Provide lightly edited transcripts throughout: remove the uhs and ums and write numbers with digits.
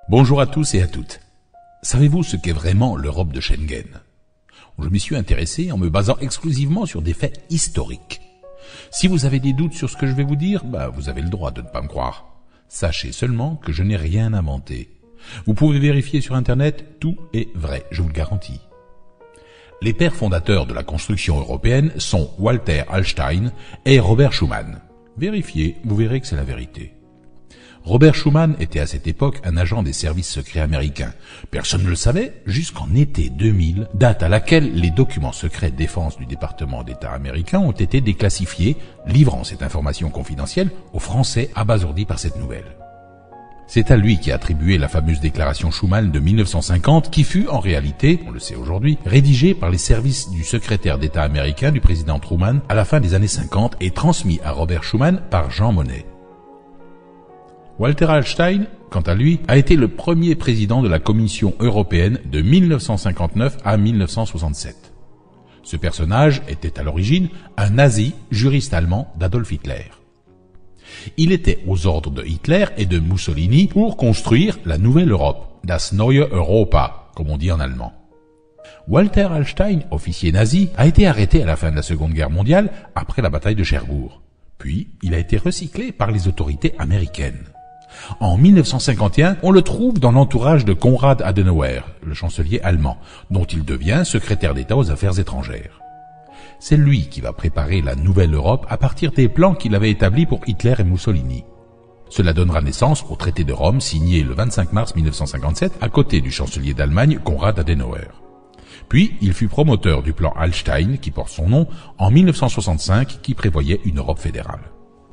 Bonjour à tous et à toutes. Savez-vous ce qu'est vraiment l'Europe de Schengen? Je m'y suis intéressé en me basant exclusivement sur des faits historiques. Si vous avez des doutes sur ce que je vais vous dire, vous avez le droit de ne pas me croire. Sachez seulement que je n'ai rien inventé. Vous pouvez vérifier sur Internet, tout est vrai, je vous le garantis. Les pères fondateurs de la construction européenne sont Walter Hallstein et Robert Schuman. Vérifiez, vous verrez que c'est la vérité. Robert Schuman était à cette époque un agent des services secrets américains. Personne ne le savait jusqu'en été 2000, date à laquelle les documents secrets de défense du département d'État américain ont été déclassifiés, livrant cette information confidentielle aux Français abasourdis par cette nouvelle. C'est à lui qu'est attribuée la fameuse déclaration Schuman de 1950 qui fut en réalité, on le sait aujourd'hui, rédigée par les services du secrétaire d'État américain du président Truman à la fin des années 50 et transmis à Robert Schuman par Jean Monnet. Walter Hallstein, quant à lui, a été le premier président de la Commission européenne de 1959 à 1967. Ce personnage était à l'origine un nazi juriste allemand d'Adolf Hitler. Il était aux ordres de Hitler et de Mussolini pour construire la nouvelle Europe, das neue Europa, comme on dit en allemand. Walter Hallstein, officier nazi, a été arrêté à la fin de la Seconde Guerre mondiale après la bataille de Cherbourg. Puis, il a été recyclé par les autorités américaines. En 1951, on le trouve dans l'entourage de Konrad Adenauer, le chancelier allemand, dont il devient secrétaire d'État aux Affaires étrangères. C'est lui qui va préparer la nouvelle Europe à partir des plans qu'il avait établis pour Hitler et Mussolini. Cela donnera naissance au traité de Rome signé le 25 mars 1957 à côté du chancelier d'Allemagne Konrad Adenauer. Puis, il fut promoteur du plan Hallstein, qui porte son nom, en 1965, qui prévoyait une Europe fédérale.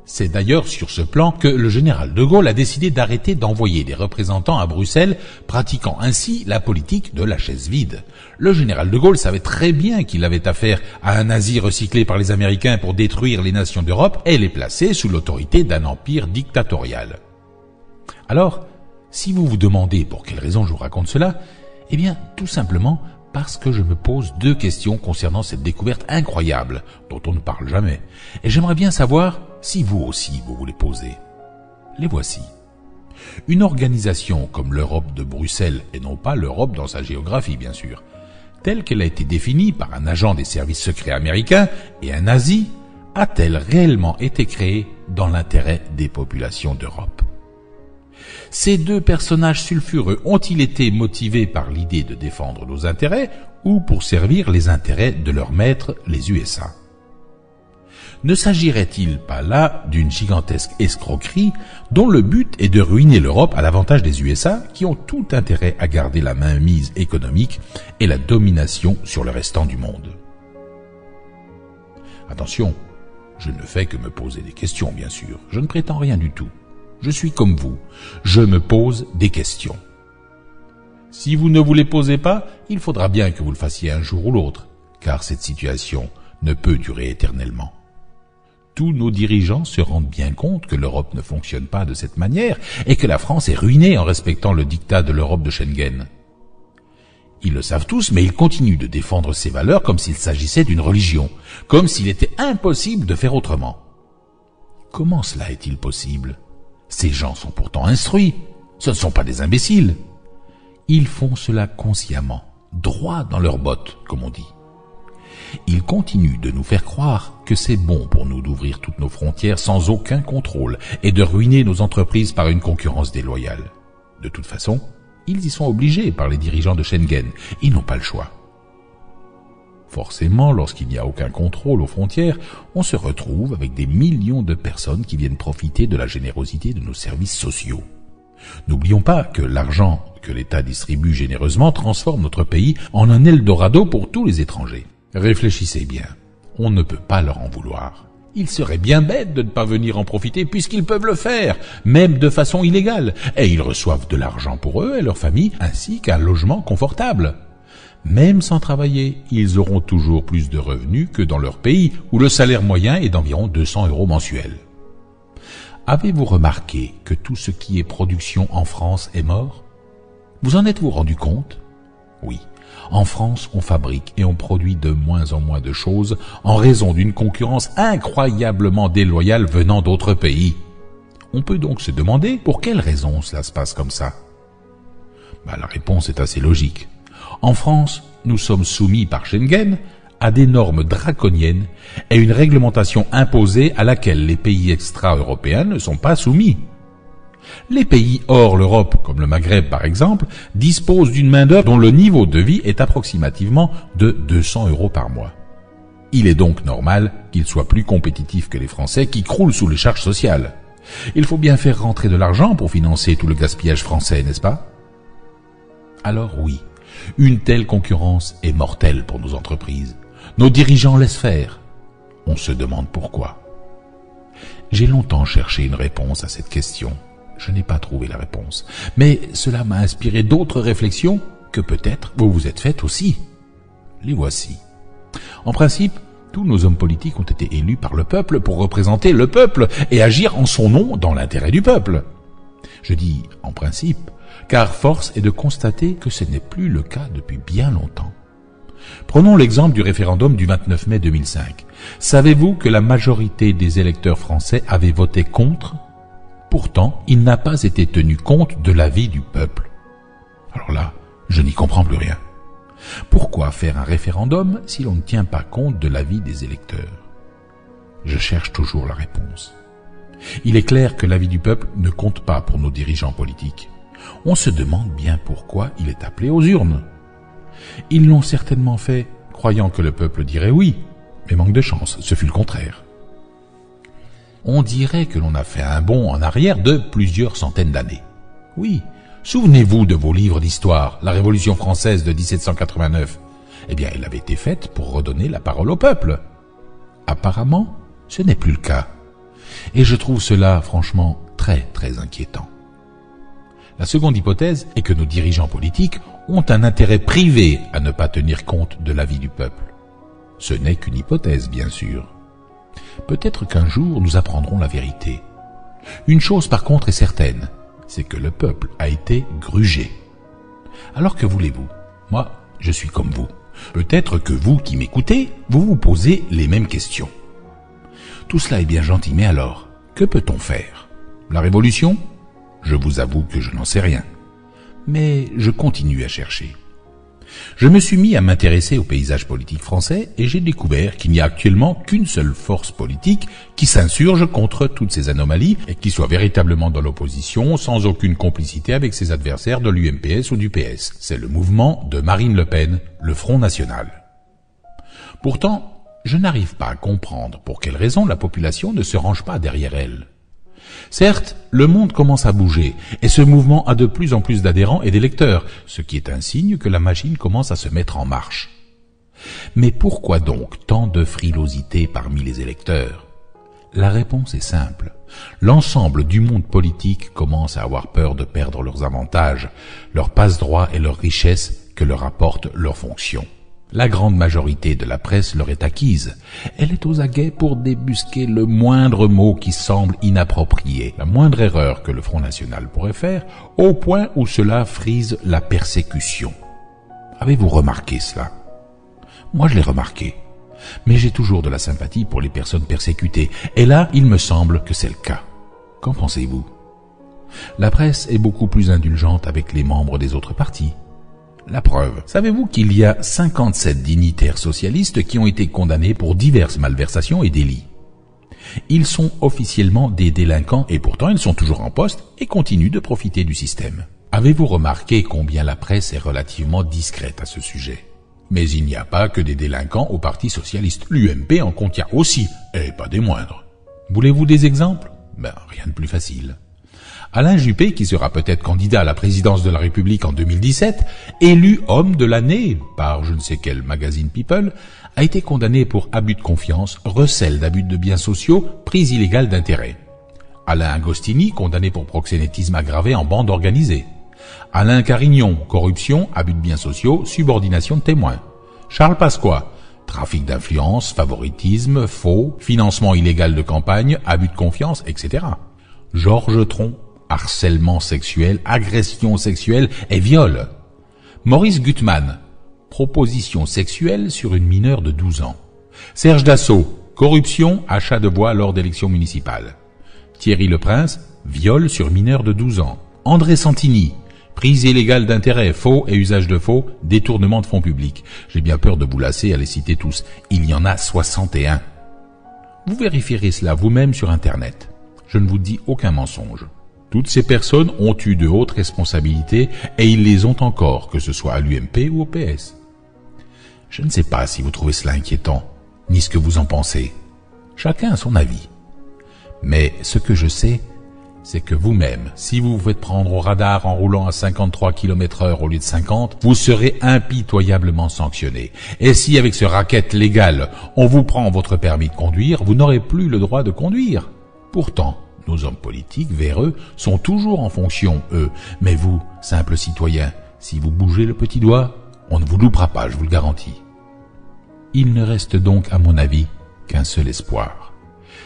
C'est d'ailleurs sur ce plan que le général de Gaulle a décidé d'arrêter d'envoyer des représentants à Bruxelles, pratiquant ainsi la politique de la chaise vide. Le général de Gaulle savait très bien qu'il avait affaire à un nazi recyclé par les Américains pour détruire les nations d'Europe et les placer sous l'autorité d'un empire dictatorial. Alors, si vous vous demandez pour quelle raison je vous raconte cela, eh bien, tout simplement parce que je me pose deux questions concernant cette découverte incroyable dont on ne parle jamais. Et j'aimerais bien savoir si vous aussi vous les posez. Les voici. Une organisation comme l'Europe de Bruxelles, et non pas l'Europe dans sa géographie bien sûr, telle qu'elle a été définie par un agent des services secrets américains et un nazi, a-t-elle réellement été créée dans l'intérêt des populations d'Europe? Ces deux personnages sulfureux ont-ils été motivés par l'idée de défendre nos intérêts ou pour servir les intérêts de leurs maîtres, les USA? Ne s'agirait-il pas là d'une gigantesque escroquerie dont le but est de ruiner l'Europe à l'avantage des USA qui ont tout intérêt à garder la mainmise économique et la domination sur le restant du monde? Attention, je ne fais que me poser des questions bien sûr, je ne prétends rien du tout. Je suis comme vous, je me pose des questions. Si vous ne vous les posez pas, il faudra bien que vous le fassiez un jour ou l'autre, car cette situation ne peut durer éternellement. Tous nos dirigeants se rendent bien compte que l'Europe ne fonctionne pas de cette manière et que la France est ruinée en respectant le diktat de l'Europe de Schengen. Ils le savent tous, mais ils continuent de défendre ces valeurs comme s'il s'agissait d'une religion, comme s'il était impossible de faire autrement. Comment cela est-il possible ? Ces gens sont pourtant instruits, ce ne sont pas des imbéciles. Ils font cela consciemment, droit dans leurs bottes, comme on dit. Ils continuent de nous faire croire que c'est bon pour nous d'ouvrir toutes nos frontières sans aucun contrôle et de ruiner nos entreprises par une concurrence déloyale. De toute façon, ils y sont obligés par les dirigeants de Schengen, ils n'ont pas le choix. Forcément, lorsqu'il n'y a aucun contrôle aux frontières, on se retrouve avec des millions de personnes qui viennent profiter de la générosité de nos services sociaux. N'oublions pas que l'argent que l'État distribue généreusement transforme notre pays en un Eldorado pour tous les étrangers. Réfléchissez bien, on ne peut pas leur en vouloir. Ils seraient bien bêtes de ne pas venir en profiter puisqu'ils peuvent le faire, même de façon illégale, et ils reçoivent de l'argent pour eux et leur famille ainsi qu'un logement confortable. Même sans travailler, ils auront toujours plus de revenus que dans leur pays où le salaire moyen est d'environ 200 € mensuels. Avez-vous remarqué que tout ce qui est production en France est mort? Vous en êtes-vous rendu compte? Oui, en France, on fabrique et on produit de moins en moins de choses en raison d'une concurrence incroyablement déloyale venant d'autres pays. On peut donc se demander pour quelles raisons cela se passe comme ça. La réponse est assez logique. En France, nous sommes soumis par Schengen à des normes draconiennes et une réglementation imposée à laquelle les pays extra-européens ne sont pas soumis. Les pays hors l'Europe, comme le Maghreb par exemple, disposent d'une main-d'œuvre dont le niveau de vie est approximativement de 200 € par mois. Il est donc normal qu'ils soient plus compétitifs que les Français qui croulent sous les charges sociales. Il faut bien faire rentrer de l'argent pour financer tout le gaspillage français, n'est-ce pas? Alors oui, une telle concurrence est mortelle pour nos entreprises. Nos dirigeants laissent faire. On se demande pourquoi. J'ai longtemps cherché une réponse à cette question. Je n'ai pas trouvé la réponse. Mais cela m'a inspiré d'autres réflexions que peut-être vous vous êtes faites aussi. Les voici. En principe, tous nos hommes politiques ont été élus par le peuple pour représenter le peuple et agir en son nom dans l'intérêt du peuple. Je dis en principe, car force est de constater que ce n'est plus le cas depuis bien longtemps. Prenons l'exemple du référendum du 29 mai 2005. Savez-vous que la majorité des électeurs français avaient voté contre ? Pourtant, il n'a pas été tenu compte de l'avis du peuple. Alors là, je n'y comprends plus rien. Pourquoi faire un référendum si l'on ne tient pas compte de l'avis des électeurs? Je cherche toujours la réponse. Il est clair que l'avis du peuple ne compte pas pour nos dirigeants politiques. On se demande bien pourquoi il est appelé aux urnes. Ils l'ont certainement fait croyant que le peuple dirait oui, mais manque de chance, ce fut le contraire. On dirait que l'on a fait un bond en arrière de plusieurs centaines d'années. Oui, souvenez-vous de vos livres d'histoire, la Révolution française de 1789. Eh bien, elle avait été faite pour redonner la parole au peuple. Apparemment, ce n'est plus le cas. Et je trouve cela, franchement, très, très inquiétant. La seconde hypothèse est que nos dirigeants politiques ont un intérêt privé à ne pas tenir compte de l'avis du peuple. Ce n'est qu'une hypothèse, bien sûr. Peut-être qu'un jour nous apprendrons la vérité. Une chose par contre est certaine, c'est que le peuple a été grugé. Alors que voulez-vous? Moi, je suis comme vous. Peut-être que vous qui m'écoutez, vous vous posez les mêmes questions. Tout cela est bien gentil, mais alors, que peut-on faire? La révolution? Je vous avoue que je n'en sais rien. Mais je continue à chercher. Je me suis mis à m'intéresser au paysage politique français et j'ai découvert qu'il n'y a actuellement qu'une seule force politique qui s'insurge contre toutes ces anomalies et qui soit véritablement dans l'opposition sans aucune complicité avec ses adversaires de l'UMPS ou du PS. C'est le mouvement de Marine Le Pen, le Front National. Pourtant, je n'arrive pas à comprendre pour quelle raison la population ne se range pas derrière elle. Certes, le monde commence à bouger et ce mouvement a de plus en plus d'adhérents et d'électeurs, ce qui est un signe que la machine commence à se mettre en marche. Mais pourquoi donc tant de frilosité parmi les électeurs? La réponse est simple. L'ensemble du monde politique commence à avoir peur de perdre leurs avantages, leurs passe-droits et leurs richesses que leur apportent leurs fonctions. La grande majorité de la presse leur est acquise. Elle est aux aguets pour débusquer le moindre mot qui semble inapproprié, la moindre erreur que le Front National pourrait faire, au point où cela frise la persécution. Avez-vous remarqué cela? Moi, je l'ai remarqué. Mais j'ai toujours de la sympathie pour les personnes persécutées, et là, il me semble que c'est le cas. Qu'en pensez-vous? La presse est beaucoup plus indulgente avec les membres des autres partis. La preuve, savez-vous qu'il y a 57 dignitaires socialistes qui ont été condamnés pour diverses malversations et délits? Ils sont officiellement des délinquants et pourtant ils sont toujours en poste et continuent de profiter du système. Avez-vous remarqué combien la presse est relativement discrète à ce sujet? Mais il n'y a pas que des délinquants au Parti socialiste. L'UMP en contient aussi, et pas des moindres. Voulez-vous des exemples? Rien de plus facile. Alain Juppé, qui sera peut-être candidat à la présidence de la République en 2017, élu homme de l'année par je ne sais quel magazine People, a été condamné pour abus de confiance, recel d'abus de biens sociaux, prise illégale d'intérêt. Alain Agostini, condamné pour proxénétisme aggravé en bande organisée. Alain Carignon, corruption, abus de biens sociaux, subordination de témoins. Charles Pasqua, trafic d'influence, favoritisme, faux, financement illégal de campagne, abus de confiance, etc. Georges Tron, harcèlement sexuel, agression sexuelle et viol. Maurice Gutmann, proposition sexuelle sur une mineure de 12 ans. Serge Dassault, corruption, achat de voix lors d'élections municipales. Thierry Leprince, viol sur mineur de 12 ans. André Santini, Prise illégale d'intérêt, faux et usage de faux, détournement de fonds publics. J'ai bien peur de vous lasser à les citer tous. Il y en a 61. Vous vérifierez cela vous-même sur Internet. Je ne vous dis aucun mensonge. Toutes ces personnes ont eu de hautes responsabilités et ils les ont encore, que ce soit à l'UMP ou au PS. Je ne sais pas si vous trouvez cela inquiétant, ni ce que vous en pensez. Chacun a son avis. Mais ce que je sais, c'est que vous-même, si vous vous faites prendre au radar en roulant à 53 km/h au lieu de 50, vous serez impitoyablement sanctionné. Et si avec ce racket légal, on vous prend votre permis de conduire, vous n'aurez plus le droit de conduire. Pourtant, nos hommes politiques, véreux, sont toujours en fonction, eux. Mais vous, simples citoyens, si vous bougez le petit doigt, on ne vous loupera pas, je vous le garantis. Il ne reste donc, à mon avis, qu'un seul espoir.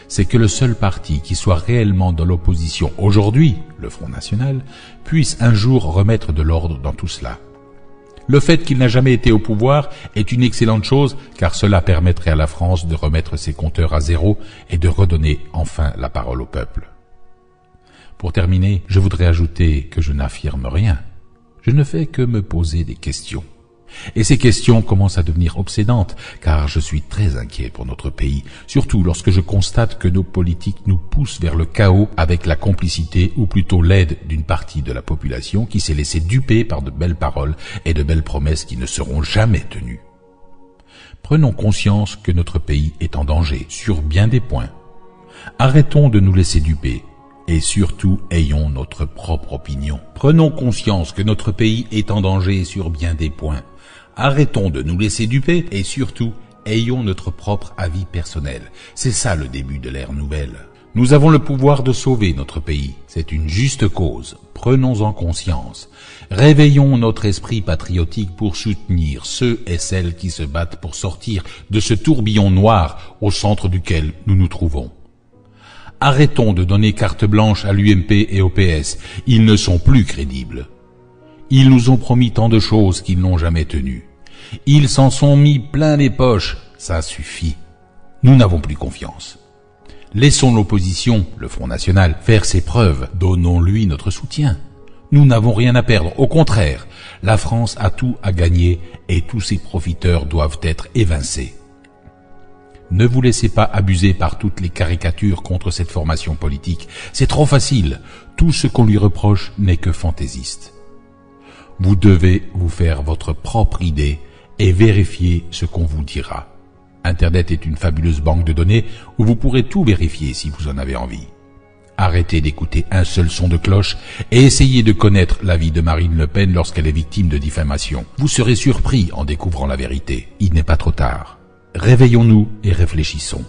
C'est que le seul parti qui soit réellement dans l'opposition aujourd'hui, le Front National, puisse un jour remettre de l'ordre dans tout cela. Le fait qu'il n'a jamais été au pouvoir est une excellente chose, car cela permettrait à la France de remettre ses compteurs à zéro et de redonner enfin la parole au peuple. Pour terminer, je voudrais ajouter que je n'affirme rien. Je ne fais que me poser des questions. Et ces questions commencent à devenir obsédantes, car je suis très inquiet pour notre pays, surtout lorsque je constate que nos politiques nous poussent vers le chaos avec la complicité ou plutôt l'aide d'une partie de la population qui s'est laissée duper par de belles paroles et de belles promesses qui ne seront jamais tenues. Prenons conscience que notre pays est en danger sur bien des points. Arrêtons de nous laisser duper. Et surtout, ayons notre propre opinion. Prenons conscience que notre pays est en danger sur bien des points. Arrêtons de nous laisser duper et surtout, ayons notre propre avis personnel. C'est ça le début de l'ère nouvelle. Nous avons le pouvoir de sauver notre pays. C'est une juste cause. Prenons-en conscience. Réveillons notre esprit patriotique pour soutenir ceux et celles qui se battent pour sortir de ce tourbillon noir au centre duquel nous nous trouvons. Arrêtons de donner carte blanche à l'UMP et au PS. Ils ne sont plus crédibles. Ils nous ont promis tant de choses qu'ils n'ont jamais tenues. Ils s'en sont mis plein les poches. Ça suffit. Nous n'avons plus confiance. Laissons l'opposition, le Front National, faire ses preuves. Donnons-lui notre soutien. Nous n'avons rien à perdre. Au contraire, la France a tout à gagner et tous ses profiteurs doivent être évincés. Ne vous laissez pas abuser par toutes les caricatures contre cette formation politique. C'est trop facile. Tout ce qu'on lui reproche n'est que fantaisiste. Vous devez vous faire votre propre idée et vérifier ce qu'on vous dira. Internet est une fabuleuse banque de données où vous pourrez tout vérifier si vous en avez envie. Arrêtez d'écouter un seul son de cloche et essayez de connaître l'avis de Marine Le Pen lorsqu'elle est victime de diffamation. Vous serez surpris en découvrant la vérité. Il n'est pas trop tard. Réveillons-nous et réfléchissons.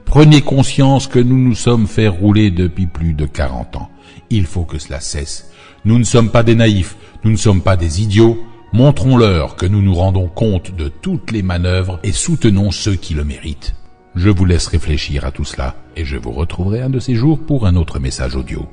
Prenez conscience que nous nous sommes fait rouler depuis plus de 40 ans. Il faut que cela cesse. Nous ne sommes pas des naïfs, nous ne sommes pas des idiots. Montrons-leur que nous nous rendons compte de toutes les manœuvres et soutenons ceux qui le méritent. Je vous laisse réfléchir à tout cela et je vous retrouverai un de ces jours pour un autre message audio.